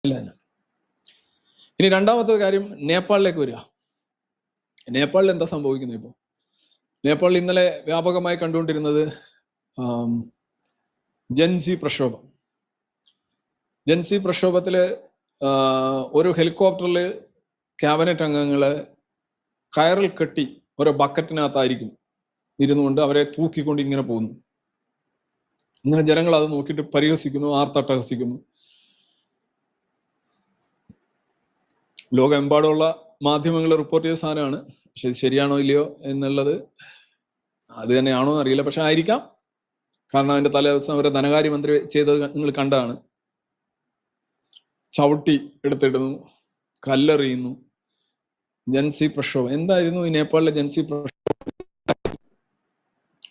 അതിനകത്ത്. ഇനി രണ്ടാമത്തെ കാര്യം നേപ്പാളിലേക്ക് വരിക. നേപ്പാളിൽ എന്താ സംഭവിക്കുന്നത് ഇപ്പോൾ? നേപ്പാളിൽ ഇന്നലെ വ്യാപകമായി കണ്ടുകൊണ്ടിരുന്നത് ജൻസി പ്രക്ഷോഭം. ജൻസി പ്രക്ഷോഭത്തില് ഒരു ഹെലികോപ്റ്ററിൽ ക്യാബിനറ്റ് അംഗങ്ങളെ കയറിൽ കെട്ടി ഓരോ ബക്കറ്റിനകത്തായിരിക്കും ഇരുന്നുകൊണ്ട് അവരെ തൂക്കിക്കൊണ്ട് ഇങ്ങനെ പോകുന്നു. ഇങ്ങനെ ജനങ്ങൾ അത് നോക്കിയിട്ട് പരിഹസിക്കുന്നു, ആർത്തട്ടഹസിക്കുന്നു. ലോകമെമ്പാടുമുള്ള മാധ്യമങ്ങൾ റിപ്പോർട്ട് ചെയ്ത സാധനമാണ്. പക്ഷെ ഇത് ശരിയാണോ ഇല്ലയോ എന്നുള്ളത് അത് തന്നെയാണോ എന്നറിയില്ല. പക്ഷെ ആയിരിക്കാം. കാരണം അതിന്റെ തലേ ദിവസം അവരെ ധനകാര്യമന്ത്രി ചെയ്തത് നിങ്ങൾ കണ്ടതാണ്. ചവിട്ടി എടുത്തിടുന്നു, കല്ലെറിയുന്നു. ജൻസി പ്രക്ഷോഭം എന്തായിരുന്നു ഈ നേപ്പാളിലെ ജൻസി പ്രക്ഷോഭം?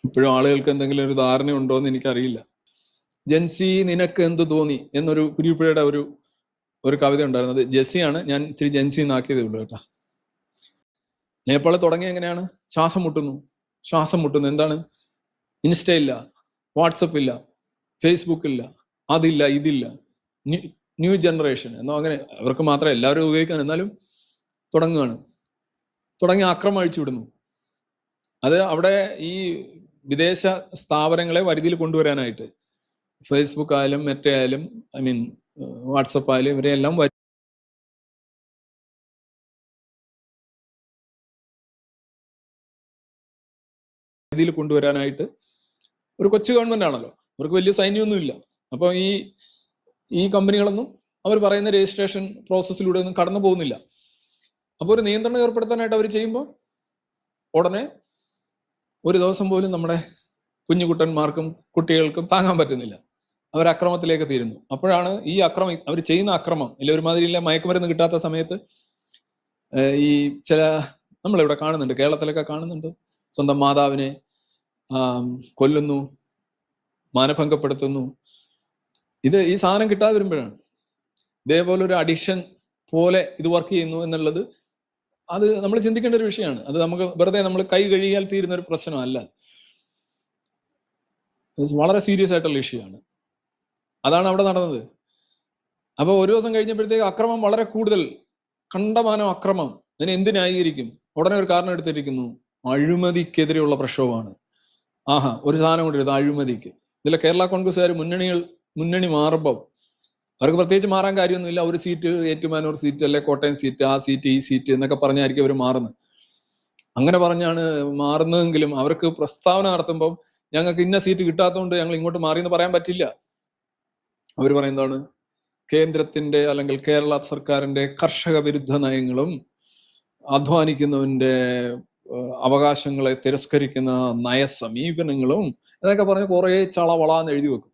ഇപ്പോഴും ആളുകൾക്ക് എന്തെങ്കിലും ഒരു ധാരണ ഉണ്ടോ എന്ന് എനിക്കറിയില്ല. ജൻസി നിനക്ക് എന്ത് തോന്നി എന്നൊരു കുരിപ്പുഴയുടെ ഒരു കവിത ഉണ്ടായിരുന്നു. അത് ജെസ്സിയാണ്, ഞാൻ ഇച്ചിരി ജൻസി എന്നാക്കിയതേ ഉള്ളൂ കേട്ടോ. നേപ്പാളിൽ തുടങ്ങി എങ്ങനെയാണ്? ശ്വാസം മുട്ടുന്നു. എന്താണ്? ഇൻസ്റ്റ ഇല്ല, വാട്സപ്പ് ഇല്ല, ഫേസ്ബുക്ക് ഇല്ല, അതില്ല, ഇതില്ല, ന്യൂ ജനറേഷൻ എന്നോ അങ്ങനെ അവർക്ക് മാത്രമേ എല്ലാവരും ഉപയോഗിക്കാൻ. എന്നാലും തുടങ്ങി ആക്രമം അഴിച്ചുവിടുന്നു. അത് അവിടെ ഈ വിദേശ സ്ഥാപനങ്ങളെ വരുതിയിൽ കൊണ്ടുവരാനായിട്ട് ഫേസ്ബുക്ക് ആയാലും മെറ്റയായാലും വാട്സപ്പ് ആയാലും ഇവരെല്ലാം രീതിയിൽ കൊണ്ടുവരാനായിട്ട് ഒരു കൊച്ചു ഗവൺമെന്റ് ആണല്ലോ, അവർക്ക് വലിയ സൈന്യമൊന്നുമില്ല. അപ്പോൾ ഈ കമ്പനികളൊന്നും അവർ പറയുന്ന രജിസ്ട്രേഷൻ പ്രോസസ്സിലൂടെ ഒന്നും കടന്നു പോകുന്നില്ല. അപ്പോൾ ഒരു നിയന്ത്രണം ഏർപ്പെടുത്താനായിട്ട് അവർ ചെയ്യുമ്പോൾ ഉടനെ ഒരു ദിവസം പോലും നമ്മുടെ കുഞ്ഞുകുട്ടന്മാർക്കും കുട്ടികൾക്കും താങ്ങാൻ പറ്റുന്നില്ല. അവർ അക്രമത്തിലേക്ക് തീരുന്നു. അപ്പോഴാണ് ഈ അവർ ചെയ്യുന്ന അക്രമം ഇല്ല ഒരുമാതിരിയില്ല മയക്കുമരുന്ന് കിട്ടാത്ത സമയത്ത് ഈ ചില നമ്മളിവിടെ കാണുന്നുണ്ട്, കേരളത്തിലൊക്കെ കാണുന്നുണ്ട്, സ്വന്തം മാതാവിനെ കൊല്ലുന്നു, മാനഭംഗപ്പെടുത്തുന്നു. ഈ സാധനം കിട്ടാതെ വരുമ്പോഴാണ് ഇതേപോലെ ഒരു അഡിക്ഷൻ പോലെ ഇത് വർക്ക് ചെയ്യുന്നു എന്നുള്ളത് അത് നമ്മൾ ചിന്തിക്കേണ്ട ഒരു വിഷയമാണ്. അത് നമുക്ക് വെറുതെ നമ്മൾ കൈ കഴുകിയാൽ തീരുന്ന ഒരു പ്രശ്നമല്ല. വളരെ സീരിയസ് ആയിട്ടുള്ള ഇഷ്യൂ ആണ്. അതാണ് അവിടെ നടന്നത്. അപ്പോൾ ഒരു ദിവസം കഴിഞ്ഞപ്പോഴത്തേക്ക് അക്രമം വളരെ കൂടുതൽ, കണ്ടമാനം അക്രമം. അതിനെ എന്തിനായിരിക്കും? ഉടനെ ഒരു കാരണം എടുത്തിരിക്കുന്നു, അഴിമതിക്കെതിരെയുള്ള പ്രക്ഷോഭമാണ്. ഒരു സാധനം കൊണ്ടിരുന്നത് അഴിമതിക്ക്. ഇതിലെ കേരള കോൺഗ്രസ്സുകാർ മുന്നണി മാറുമ്പോൾ അവർക്ക് പ്രത്യേകിച്ച് മാറാൻ കാര്യമൊന്നുമില്ല. ഒരു സീറ്റ് ഏറ്റുമാനൂർ സീറ്റ്, അല്ലെ കോട്ടയം സീറ്റ്, ആ സീറ്റ്, ഈ സീറ്റ് എന്നൊക്കെ പറഞ്ഞായിരിക്കും അവർ മാറുന്നത്. അങ്ങനെ പറഞ്ഞാണ് മാറുന്നതെങ്കിലും അവർക്ക് പ്രസ്താവന നടത്തുമ്പോൾ ഞങ്ങൾക്ക് ഇന്ന സീറ്റ് കിട്ടാത്തതുകൊണ്ട് ഞങ്ങൾ ഇങ്ങോട്ട് മാറിയെന്ന് പറയാൻ പറ്റില്ല. അവർ പറയുന്നതാണ് കേന്ദ്രത്തിന്റെ അല്ലെങ്കിൽ കേരള സർക്കാരിന്റെ കർഷക വിരുദ്ധ നയങ്ങളും അധ്വാനിക്കുന്നവന്റെ അവകാശങ്ങളെ തിരസ്കരിക്കുന്ന നയസമീപനങ്ങളും എന്നൊക്കെ പറഞ്ഞ് കുറെ ചളവളാന്ന് എഴുതി വെക്കും.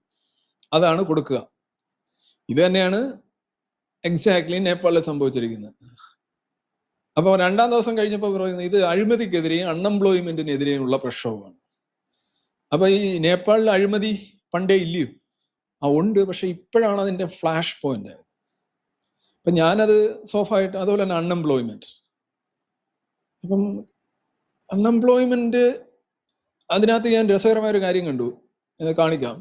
അതാണ് കൊടുക്കുക. ഇത് തന്നെയാണ് എക്സാക്ട്ലി നേപ്പാളിൽ സംഭവിച്ചിരിക്കുന്നത്. അപ്പോൾ രണ്ടാം ദിവസം കഴിഞ്ഞപ്പോൾ പറയുന്നത് ഇത് അഴിമതിക്കെതിരെയും അൺഎംപ്ലോയ്മെന്റിനെതിരെയുള്ള പ്രക്ഷോഭമാണ്. അപ്പൊ ഈ നേപ്പാളിൽ അഴിമതി പണ്ടേ ഇല്ലയോ? ഉണ്ട്, പക്ഷെ ഇപ്പോഴാണ് അതിന്റെ ഫ്ലാഷ് പോയിന്റ് ആയത്. അപ്പൊ ഞാനത് സോഫായിട്ട്, അതുപോലെ തന്നെ അൺഎംപ്ലോയ്മെന്റ്. അപ്പം അൺഎംപ്ലോയ്മെന്റ് അതിനകത്ത് ഞാൻ രസകരമായ ഒരു കാര്യം കണ്ടു, കാണിക്കാം.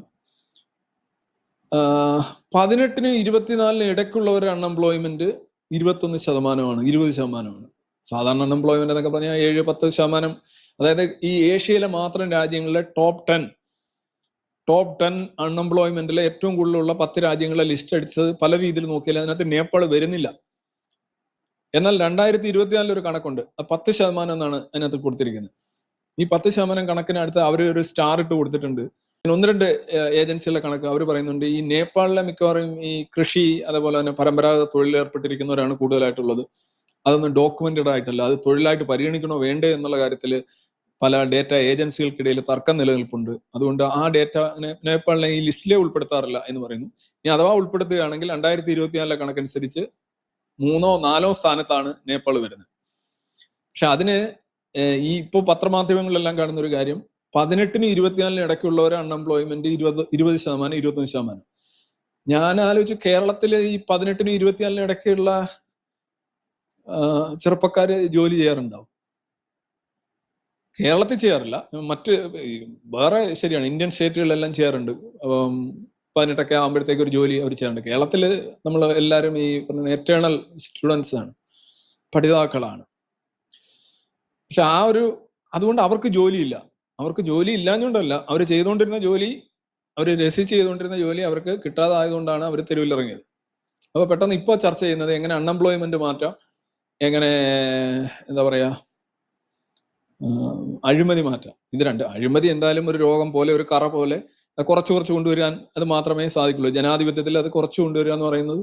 18-നും 24-നും ഇടയ്ക്കുള്ളവരുടെ അൺഎംപ്ലോയ്മെന്റ് 21%, 20%. സാധാരണ അൺഎംപ്ലോയ്മെന്റ് എന്നൊക്കെ പറഞ്ഞാൽ 7-10%. അതായത് ഈ ഏഷ്യയിലെ മാത്രം രാജ്യങ്ങളിലെ ടോപ്പ് 10 അൺഎംപ്ലോയ്മെന്റിലെ ഏറ്റവും കൂടുതലുള്ള 10 രാജ്യങ്ങളെ ലിസ്റ്റ് അടിച്ചത് പല രീതിയിൽ നോക്കിയാൽ അതിനകത്ത് നേപ്പാൾ വരുന്നില്ല. എന്നാൽ 2024 ഒരു കണക്കുണ്ട്, 10% എന്നാണ് അതിനകത്ത് കൊടുത്തിരിക്കുന്നത്. ഈ 10% കണക്കിനടുത്ത് അവർ ഒരു സ്റ്റാർ ഇട്ട് കൊടുത്തിട്ടുണ്ട്. 1-2 ഏജൻസികളുടെ കണക്ക് അവർ പറയുന്നുണ്ട് ഈ നേപ്പാളിലെ മിക്കവാറും ഈ കൃഷി അതേപോലെ തന്നെ പരമ്പരാഗത തൊഴിലേർപ്പെട്ടിരിക്കുന്നവരാണ് കൂടുതലായിട്ടുള്ളത്. അതൊന്നും ഡോക്യുമെന്റഡ് ആയിട്ടല്ല, അത് തൊഴിലായിട്ട് പരിഗണിക്കണോ വേണ്ടേ എന്നുള്ള കാര്യത്തിൽ പല ഡേറ്റ ഏജൻസികൾക്കിടയിൽ തർക്കം നിലനിൽപ്പുണ്ട്. അതുകൊണ്ട് ആ ഡേറ്റ നേപ്പാളിനെ ഈ ലിസ്റ്റിലെ ഉൾപ്പെടുത്താറില്ല എന്ന് പറയുന്നു. ഇനി അഥവാ ഉൾപ്പെടുത്തുകയാണെങ്കിൽ 2024 കണക്കനുസരിച്ച് 3-ഓ 4-ഓ സ്ഥാനത്താണ് നേപ്പാൾ വരുന്നത്. പക്ഷെ അതിന് ഈ ഇപ്പോൾ പത്രമാധ്യമങ്ങളിലെല്ലാം കാണുന്ന ഒരു കാര്യം, 18-നും 24-നും ഇടയ്ക്കുള്ളവരെ അൺഎംപ്ലോയ്മെന്റ് 20%, 21%. ഞാൻ ആലോചിച്ചു, കേരളത്തില് ഈ 18-നും 24-നും ഇടയ്ക്കുള്ള ചെറുപ്പക്കാര് ജോലി ചെയ്യാറുണ്ടാവും. കേരളത്തിൽ ചെയ്യാറില്ല, വേറെ ശരിയാണ്, ഇന്ത്യൻ സ്റ്റേറ്റുകളിലെല്ലാം ചെയ്യാറുണ്ട്. 18 ആകുമ്പോഴത്തേക്ക് ഒരു ജോലി അവർ ചെയ്യാറുണ്ട്. കേരളത്തിൽ നമ്മൾ എല്ലാവരും ഈ പറഞ്ഞ എറ്റേണൽ സ്റ്റുഡൻസ് ആണ്, പഠിതാക്കളാണ്. പക്ഷെ അതുകൊണ്ട് അവർക്ക് ജോലിയില്ല. അവർക്ക് ജോലി ഇല്ലാഞ്ഞുകൊണ്ടല്ല, അവർ ചെയ്തുകൊണ്ടിരുന്ന ജോലി, അവർ രസിച്ച് ചെയ്തുകൊണ്ടിരുന്ന ജോലി അവർക്ക് കിട്ടാതായതുകൊണ്ടാണ് അവർ തെരുവിലിറങ്ങിയത്. അപ്പോൾ പെട്ടെന്ന് ഇപ്പോൾ ചർച്ച ചെയ്യുന്നത് എങ്ങനെ അൺഎംപ്ലോയ്മെന്റ് മാറ്റാം, എങ്ങനെ എന്താ പറയാ അഴിമതി മാറ്റാം. ഇത് രണ്ട്. അഴിമതി എന്തായാലും ഒരു രോഗം പോലെ, ഒരു കറ പോലെ കുറച്ച് കൊണ്ടുവരാൻ അത് മാത്രമേ സാധിക്കുള്ളൂ. ജനാധിപത്യത്തിൽ അത് കുറച്ച് കൊണ്ടുവരിക എന്ന് പറയുന്നത്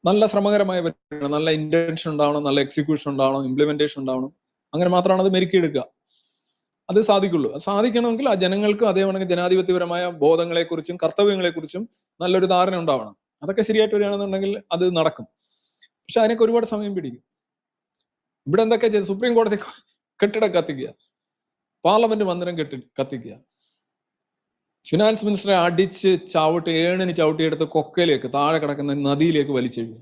നല്ല ശ്രമകരമായ പരിപാടിയാണ്. നല്ല ഇന്റൻഷൻ ഉണ്ടാവണം, നല്ല എക്സിക്യൂഷൻ ഉണ്ടാവണം, ഇംപ്ലിമെന്റേഷൻ ഉണ്ടാവണം. അങ്ങനെ മാത്രമാണ് അത് മെരുക്കിയെടുക്കുക. അത് സാധിക്കുള്ളൂ. അത് സാധിക്കണമെങ്കിൽ ആ ജനങ്ങൾക്ക് അതേപോലെ ജനാധിപത്യപരമായ ബോധങ്ങളെക്കുറിച്ചും കർത്തവ്യങ്ങളെക്കുറിച്ചും നല്ലൊരു ധാരണ ഉണ്ടാവണം. അതൊക്കെ ശരിയായിട്ട് വരികയാണെന്നുണ്ടെങ്കിൽ അത് നടക്കും. പക്ഷെ അതിനൊക്കെ ഒരുപാട് സമയം പിടിക്കും. ഇവിടെ എന്തൊക്കെ ചെയ്ത് സുപ്രീം കോടതി കെട്ടിടം കത്തിക്കുക, പാർലമെന്റ് മന്ദിരം കത്തിക്കുക, ഫിനാൻസ് മിനിസ്റ്ററെ അടിച്ച് ഏണിന് ചവിട്ടിയെടുത്ത് കൊക്കയിലേക്ക്, താഴെ കിടക്കുന്ന നദിയിലേക്ക് വലിച്ചെഴുതുക.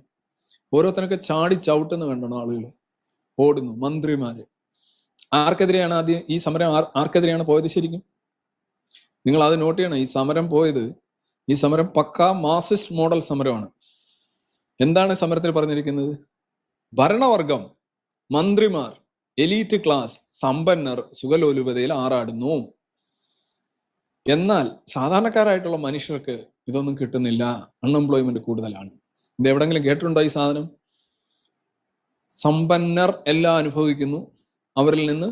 ഓരോരുത്തരൊക്കെ ചാടി ചവിട്ടുന്ന കണ്ടോ ആളുകൾ ഓടുന്നു, മന്ത്രിമാര്. ആർക്കെതിരെയാണ് ആദ്യം ഈ സമരം ആർക്കെതിരെയാണ് പോയത്? ശരിക്കും നിങ്ങൾ അത് നോട്ട് ചെയ്യണം. ഈ സമരം പക്കാ മാർക്സിസ്റ്റ് മോഡൽ സമരമാണ്. എന്താണ് സമരത്തിൽ പറഞ്ഞിരിക്കുന്നത്? ഭരണവർഗം, മന്ത്രിമാർ, എലീറ്റ് ക്ലാസ്, സമ്പന്നർ സുഖലോലുപതയിൽ ആറാടുന്നു. എന്നാൽ സാധാരണക്കാരായിട്ടുള്ള മനുഷ്യർക്ക് ഇതൊന്നും കിട്ടുന്നില്ല, അൺഎംപ്ലോയ്മെന്റ് കൂടുതലാണ്. ഇത് എവിടെങ്കിലും കേട്ടിട്ടുണ്ടോ ഈ സാധനം? സമ്പന്നർ എല്ലാം അനുഭവിക്കുന്നു, അവരിൽ നിന്ന്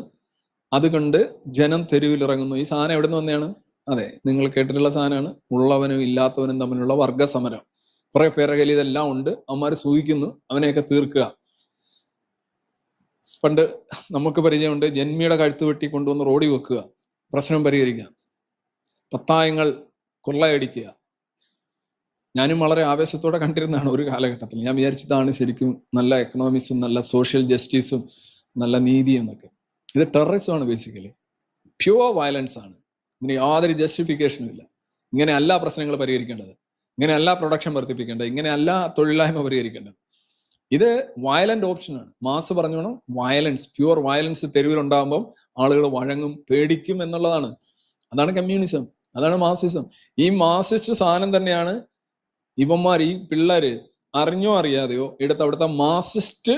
അത് കണ്ട് ജനം തെരുവിലിറങ്ങുന്നു. ഈ സാധനം എവിടെ നിന്ന് വന്നെയാണ്? അതെ, നിങ്ങൾ കേട്ടിട്ടുള്ള സാധനമാണ്. ഉള്ളവനും ഇല്ലാത്തവനും തമ്മിലുള്ള വർഗസമരം. കുറെ പേരുടെ കയ്യിൽ ഇതെല്ലാം ഉണ്ട്, അവന്മാർ സൂഹിക്കുന്നു, അവനെയൊക്കെ തീർക്കുക. പണ്ട് നമുക്ക് പരിചയമുണ്ട്, ജന്മിയുടെ കഴുത്ത് വെട്ടി കൊണ്ടുവന്ന് റോഡിൽ വെക്കുക, പ്രശ്നം പരിഹരിക്കുക. പത്തായങ്ങൾ കൊള്ളയടിക്കുക. ഞാനും വളരെ ആവേശത്തോടെ കണ്ടിരുന്നതാണ് ഒരു കാലഘട്ടത്തിൽ. ഞാൻ വിചാരിച്ചതാണ് ശരിക്കും നല്ല എക്കണോമിക്സും നല്ല സോഷ്യൽ ജസ്റ്റിസും നല്ല നീതിയും എന്നൊക്കെ. ഇത് ടെററിസമാണ്, ബേസിക്കലി പ്യുവർ വയലൻസ് ആണ്. ഇതിന് യാതൊരു ജസ്റ്റിഫിക്കേഷനും ഇല്ല. ഇങ്ങനെയല്ല പ്രശ്നങ്ങൾ പരിഹരിക്കേണ്ടത്, ഇങ്ങനെയല്ല പ്രൊഡക്ഷൻ വർദ്ധിപ്പിക്കേണ്ടത്, ഇങ്ങനെയല്ല തൊഴിലില്ലായ്മ പരിഹരിക്കേണ്ടത്. ഇത് വയലന്റ് ഓപ്ഷനാണ്. മാസ് പറഞ്ഞോണം, വയലൻസ്, പ്യുവർ വയലൻസ് തെരുവിലുണ്ടാകുമ്പോൾ ആളുകൾ വഴങ്ങും, പേടിക്കും എന്നുള്ളതാണ്. അതാണ് കമ്മ്യൂണിസം, അതാണ് മാർക്സിസം. ഈ മാർക്സിസ്റ്റ് സാധനം തന്നെയാണ് ഇവന്മാർ, ഈ പിള്ളേര് അറിഞ്ഞോ അറിയാതെയോ എടുത്ത് അവിടുത്തെ മാർക്സിസ്റ്റ്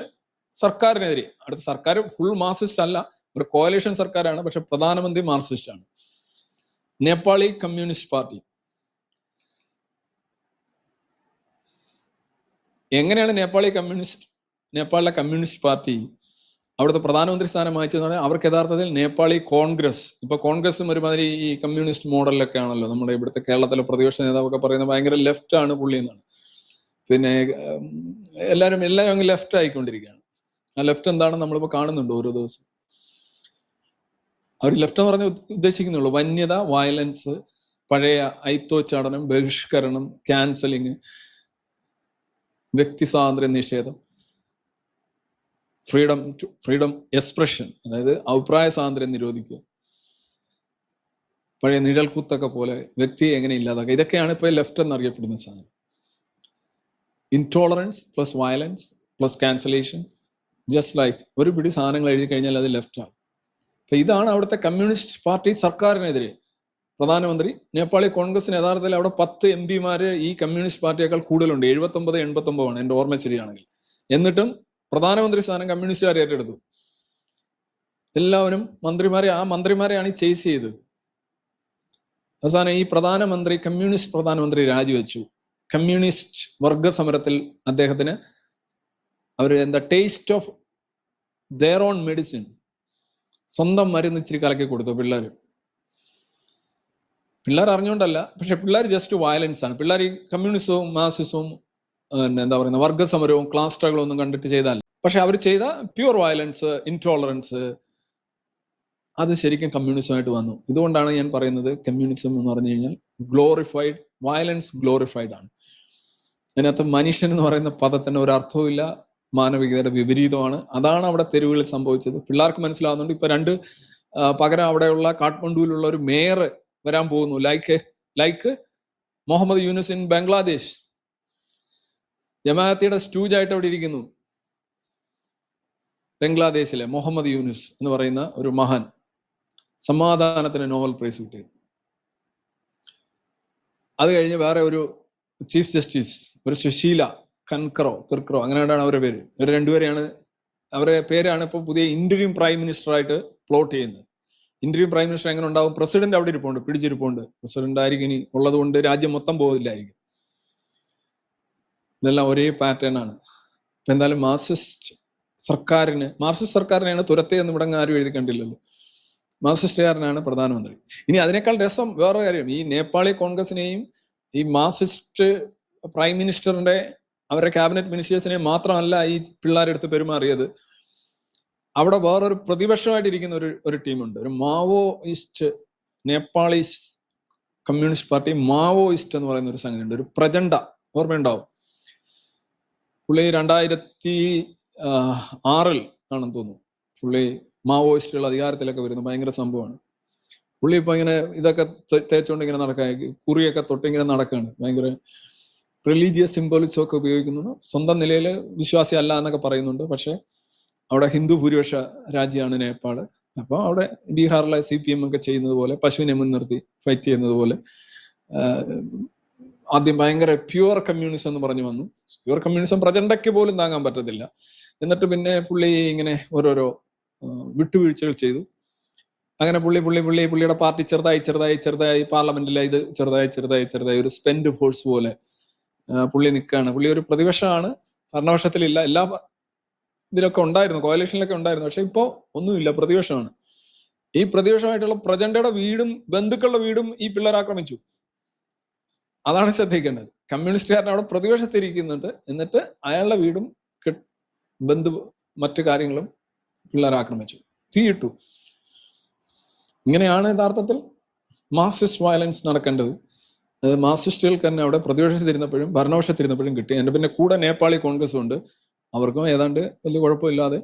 സർക്കാരിനെതിരെ, അടുത്ത സർക്കാർ ഫുൾ മാർക്സിസ്റ്റ് അല്ല, ഒരു കോalition സർക്കാരാണ്, പക്ഷെ പ്രധാനമന്ത്രി മാർക്സിസ്റ്റ് ആണ്. Nepali communist party. എങ്ങനെയാണ് നേപ്പാളിലെ കമ്മ്യൂണിസ്റ്റ് പാർട്ടി അവിടുത്തെ പ്രധാനമന്ത്രി സ്ഥാനം വായിച്ചതെന്ന് പറഞ്ഞാൽ അവർക്ക് യഥാർത്ഥത്തിൽ നേപ്പാളി കോൺഗ്രസ്, ഇപ്പൊ കോൺഗ്രസും ഒരുമാതിരി ഈ കമ്മ്യൂണിസ്റ്റ് മോഡലിലൊക്കെ ആണല്ലോ. നമ്മുടെ ഇവിടുത്തെ കേരളത്തിലെ പ്രതിപക്ഷ നേതാവൊക്കെ പറയുന്നത് ഭയങ്കര ലെഫ്റ്റ് ആണ് പുള്ളി എന്നാണ്. പിന്നെ എല്ലാവരും അങ്ങ് ലെഫ്റ്റ് ആയിക്കൊണ്ടിരിക്കുകയാണ്. ആ ലെഫ്റ്റ് എന്താണെന്ന് നമ്മളിപ്പോൾ കാണുന്നുണ്ട് ഓരോ ദിവസം. അവർ ലെഫ്റ്റ് എന്ന് പറഞ്ഞ് ഉദ്ദേശിക്കുന്നുള്ളൂ വന്യത, വയലൻസ്, പഴയ ഐത്തോച്ചാടനം, ബഹിഷ്കരണം, ക്യാൻസലിങ്, വ്യക്തി സ്വാതന്ത്ര്യ നിഷേധം, ഫ്രീഡം എക്സ്പ്രഷൻ, അതായത് അഭിപ്രായ സ്വാതന്ത്ര്യം നിരോധിക്കുക, പഴയ നിഴൽക്കുത്തൊക്കെ പോലെ വ്യക്തിയെ എങ്ങനെ ഇല്ലാതാക്കുക. ഇതൊക്കെയാണ് ഇപ്പോൾ ലെഫ്റ്റ് എന്നറിയപ്പെടുന്ന സാധനം. Intolerance plus violence plus cancellation, just like ഒരു പിടി സാധനങ്ങൾ എഴുതി കഴിഞ്ഞാൽ അത് ലെഫ്റ്റാണ്. അപ്പൊ ഇതാണ് അവിടുത്തെ കമ്മ്യൂണിസ്റ്റ് പാർട്ടി സർക്കാരിനെതിരെ. പ്രധാനമന്ത്രി നേപ്പാളി കോൺഗ്രസിന് യഥാർത്ഥത്തിൽ അവിടെ 10 MP ഈ കമ്മ്യൂണിസ്റ്റ് പാർട്ടിയേക്കാൾ കൂടുതലുണ്ട്. 79 ആണ് എൻ്റെ ഓർമ്മ ശരിയാണെങ്കിൽ. എന്നിട്ടും പ്രധാനമന്ത്രി സ്ഥാനം കമ്മ്യൂണിസ്റ്റുകാർ ഏറ്റെടുത്തു. എല്ലാവരും മന്ത്രിമാരെയാണ് ഈ ചേസ് ചെയ്തത്. അവസാനം ഈ കമ്മ്യൂണിസ്റ്റ് പ്രധാനമന്ത്രി രാജിവെച്ചു. കമ്മ്യൂണിസ്റ്റ് വർഗ സമരത്തിൽ അദ്ദേഹത്തിന് taste of their own medicine, സ്വന്തം മരുന്ന് ഇച്ചിരി കലക്കി കൊടുത്തു. പിള്ളേർ അറിഞ്ഞുകൊണ്ടല്ല, പക്ഷെ പിള്ളേർ ജസ്റ്റ് വയലൻസ് ആണ്. പിള്ളേർ ഈ കമ്മ്യൂണിസവും മാർക്സിസവും വർഗസമരവും ക്ലാസ് സ്ട്രഗിളും ഒന്നും കണ്ടിട്ട് ചെയ്താൽ, പക്ഷെ അവർ ചെയ്ത പ്യുവർ വയലൻസ്, ഇൻടോളറൻസ്, അത് ശരിക്കും കമ്മ്യൂണിസമായിട്ട് വന്നു. ഇതുകൊണ്ടാണ് ഞാൻ പറയുന്നത് കമ്മ്യൂണിസം എന്ന് പറഞ്ഞു കഴിഞ്ഞാൽ ഗ്ലോറിഫൈഡ് വയലൻസ്, ഗ്ലോറിഫൈഡ് ആണ്. അതിനകത്ത് മനുഷ്യൻ എന്ന് പറയുന്ന പദത്തിന് ഒരു അർത്ഥവും ഇല്ല, മാനവികതയുടെ വിപരീതമാണ്. അതാണ് അവിടെ തെരുവുകളിൽ സംഭവിച്ചത്. പിള്ളേർക്ക് മനസ്സിലാവുന്നുണ്ട്. ഇപ്പൊ പകരം അവിടെയുള്ള കാഠ്മണ്ഡുവിലുള്ള ഒരു മേയർ വരാൻ പോകുന്നു, ലൈക്ക് മുഹമ്മദ് യൂനുസ് ഇൻ ബംഗ്ലാദേശ്. ജമാഅത്തിയുടെ സ്റ്റൂജായിട്ട് അവിടെ ഇരിക്കുന്നു ബംഗ്ലാദേശിലെ മുഹമ്മദ് യൂനുസ് എന്ന് പറയുന്ന ഒരു മഹാൻ, സമാധാനത്തിന് നോബൽ പ്രൈസ് കിട്ടിയത്. അത് കഴിഞ്ഞ് വേറെ ഒരു ചീഫ് ജസ്റ്റിസ്, ഒരു സുശീല കിർക്കറോ അങ്ങനെയാണ് അവരുടെ പേര്. ഇവർ രണ്ടുപേരെയാണ്, അവരുടെ പേരാണ് ഇപ്പോൾ പുതിയ ഇന്റരിം പ്രൈം മിനിസ്റ്റർ ആയിട്ട് പ്ലോട്ട് ചെയ്യുന്നത്. ഇന്റരിം പ്രൈം മിനിസ്റ്റർ എങ്ങനെ ഉണ്ടാവും? പ്രസിഡന്റ് അവിടെ ഇരിപ്പുണ്ട്, പിടിച്ചിരിപ്പുണ്ട്. പ്രസിഡന്റ് ആയിരിക്കും ഇനി ഉള്ളത് കൊണ്ട് രാജ്യം മൊത്തം പോകില്ലായിരിക്കും. ഇതെല്ലാം ഒരേ പാറ്റേൺ ആണ്. ഇപ്പൊ എന്തായാലും മാർക്സിസ്റ്റ് സർക്കാരിനെയാണ് തുരത്തിയെന്ന് ഇവിടെ ആരും എഴുതി കണ്ടില്ലല്ലോ. മാർക്സിസ്റ്റുകാരനാണ് പ്രധാനമന്ത്രി. ഇനി അതിനേക്കാൾ രസം വേറെ കാര്യം, ഈ നേപ്പാളി കോൺഗ്രസിനെയും ഈ മാർക്സിസ്റ്റ് പ്രൈം മിനിസ്റ്ററിന്റെ അവരുടെ ക്യാബിനറ്റ് മിനിസ്റ്റേഴ്സിനെ മാത്രമല്ല ഈ പിള്ളേരെടുത്ത് പെരുമാറിയത്. അവിടെ വേറൊരു പ്രതിപക്ഷമായിട്ടിരിക്കുന്ന ഒരു ടീമുണ്ട്, ഒരു Maoist, Nepalese communist party Maoist എന്ന് പറയുന്ന ഒരു സംഘടനയുണ്ട്, ഒരു പ്രചണ്ഡ, ഓർമ്മയുണ്ടാവും. പുള്ളി 2006 ആണെന്ന് തോന്നുന്നു പുള്ളി മാവോയിസ്റ്റുകൾ അധികാരത്തിലൊക്കെ വരുന്നത്. ഭയങ്കര സംഭവമാണ്. പുള്ളി ഇപ്പൊ ഇങ്ങനെ ഇതൊക്കെ തേച്ചുകൊണ്ട് ഇങ്ങനെ നടക്കാൻ, കുറിയൊക്കെ തൊട്ടിങ്ങനെ നടക്കാണ്. ഭയങ്കര റിലീജിയസ് സിംബോളിസം ഒക്കെ ഉപയോഗിക്കുന്നു. സ്വന്തം നിലയിൽ വിശ്വാസി അല്ല എന്നൊക്കെ പറയുന്നുണ്ട്. പക്ഷെ അവിടെ ഹിന്ദു ഭൂരിപക്ഷ രാജ്യമാണ് നേപ്പാള്. അപ്പോൾ അവിടെ ബീഹാറിലെ CPM ഒക്കെ ചെയ്യുന്നത് പോലെ, പശുവിനെ മുൻനിർത്തി ഫൈറ്റ് ചെയ്യുന്നത് പോലെ, ആദ്യം ഭയങ്കര പ്യുവർ കമ്മ്യൂണിസം എന്ന് പറഞ്ഞു വന്നു. പ്യുവർ കമ്മ്യൂണിസം പ്രചണ്ഡയ്ക്ക് പോലും താങ്ങാൻ പറ്റത്തില്ല. എന്നിട്ട് പിന്നെ പുള്ളി ഇങ്ങനെ ഓരോരോ വിട്ടുവീഴ്ചകൾ ചെയ്തു. അങ്ങനെ പുള്ളിയുടെ പാർട്ടി ചെറുതായി പാർലമെന്റിലെ ഇത് ചെറുതായി ഒരു സ്പെൻഡ് ഫോഴ്സ് പോലെ പുള്ളി നിൽക്കുകയാണ്. പുള്ളി ഒരു പ്രതിപക്ഷമാണ്, ഭരണപക്ഷത്തിലില്ല. എല്ലാ ഇതിലൊക്കെ ഉണ്ടായിരുന്നു, കോalitionലൊക്കെ ഉണ്ടായിരുന്നു. പക്ഷെ ഇപ്പോ ഒന്നുമില്ല, പ്രതിപക്ഷമാണ്. ഈ പ്രതിപക്ഷമായിട്ടുള്ള പ്രചണ്ഡയുടെ വീടും ബന്ധുക്കളുടെ വീടും ഈ പിള്ളേർ ആക്രമിച്ചു. അതാണ് ശ്രദ്ധിക്കേണ്ടത്. കമ്മ്യൂണിസ്റ്റുകാരൻ അവിടെ പ്രതിപക്ഷത്തിരിക്കുന്നുണ്ട്, എന്നിട്ട് അയാളുടെ വീടും മറ്റു കാര്യങ്ങളും പിള്ളേർ ആക്രമിച്ചു, തീയിട്ടു. ഇങ്ങനെയാണ് യഥാർത്ഥത്തിൽ മാർക്സിസ്റ്റ് വയലൻസ് നടക്കേണ്ടത്. മാർക്സിസ്റ്റുകൾക്ക് തന്നെ അവിടെ പ്രതിപക്ഷത്തിരുന്നപ്പോഴും ഭരണപക്ഷത്തിരുന്നപ്പോഴും കിട്ടി. എൻ്റെ പിന്നെ കൂടെ നേപ്പാളി കോൺഗ്രസ് ഉണ്ട്, അവർക്കും ഏതാണ്ട് വലിയ കുഴപ്പമില്ലാതെ